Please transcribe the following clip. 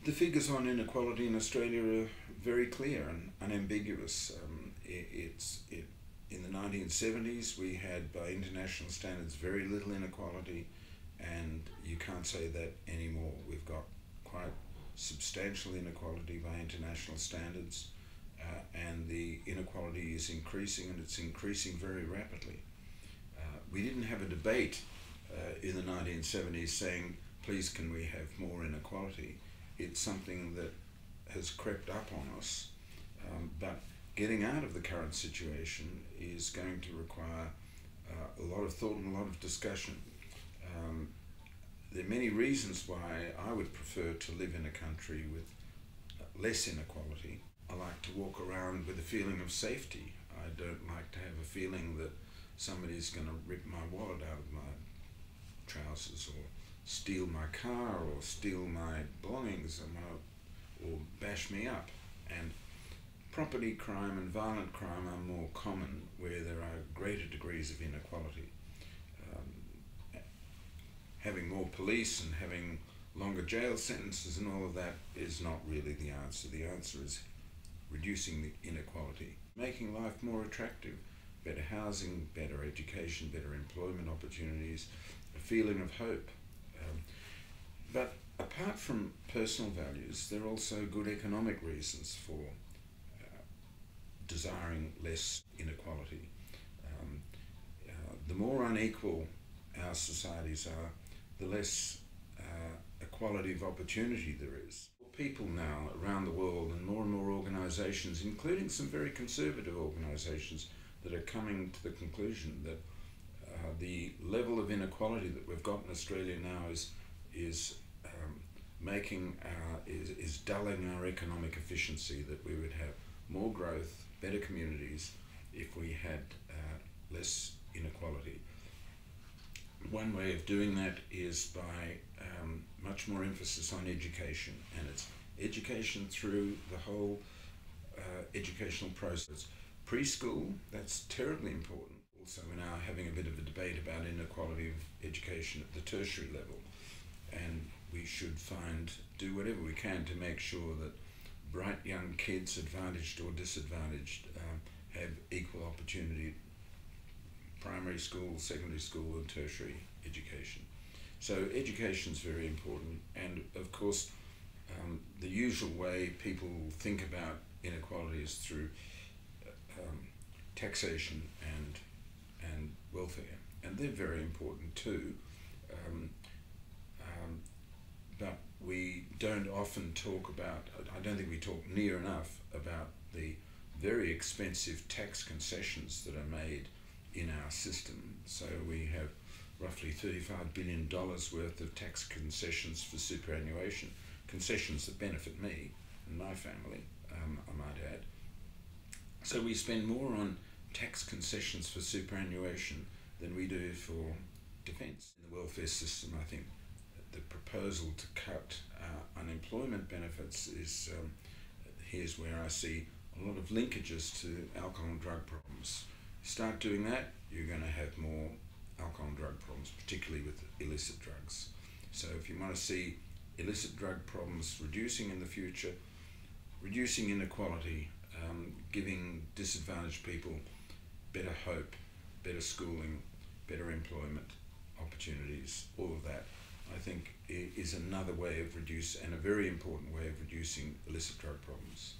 The figures on inequality in Australia are very clear and unambiguous. In the 1970s, we had, by international standards, very little inequality, and you can't say that anymore. We've got quite substantial inequality by international standards, and the inequality is increasing, and it's increasing very rapidly. We didn't have a debate in the 1970s saying, please, can we have more inequality? It's something that has crept up on us, but getting out of the current situation is going to require a lot of thought and a lot of discussion. There are many reasons why I would prefer to live in a country with less inequality. I like to walk around with a feeling of safety. I don't like to have a feeling that somebody's going to rip my wallet out of my trousers, or steal my car, or steal my belongings, or bash me up. And property crime and violent crime are more common where there are greater degrees of inequality. Having more police and having longer jail sentences and all of that is not really the answer. The answer is reducing the inequality, making life more attractive, better housing, better education, better employment opportunities, a feeling of hope. But apart from personal values, there are also good economic reasons for desiring less inequality. The more unequal our societies are, the less equality of opportunity there is. People now around the world, and more organisations, including some very conservative organisations, that are coming to the conclusion that the level of inequality that we've got in Australia now is dulling our economic efficiency, that we would have more growth, better communities, if we had less inequality. One way of doing that is by much more emphasis on education, and it's education through the whole educational process. Preschool, that's terribly important. Also, we're now having a bit of a debate about inequality of education at the tertiary level, and we should do whatever we can to make sure that bright young kids, advantaged or disadvantaged, have equal opportunity, primary school, secondary school and tertiary education. So education is very important, and of course the usual way people think about inequality is through taxation and welfare, and they're very important too, but we don't often talk about, I don't think we talk near enough about the very expensive tax concessions that are made in our system. So we have roughly $35 billion worth of tax concessions for superannuation, concessions that benefit me and my family, I might add. So we spend more on tax concessions for superannuation than we do for defence. In the welfare system, I think the proposal to cut unemployment benefits is, here's where I see a lot of linkages to alcohol and drug problems. Start doing that, you're going to have more alcohol and drug problems, particularly with illicit drugs. So if you want to see illicit drug problems reducing in the future, reducing inequality, giving disadvantaged people better hope, better schooling, better employment opportunities, all of that, I think is another way of and a very important way of reducing illicit drug problems.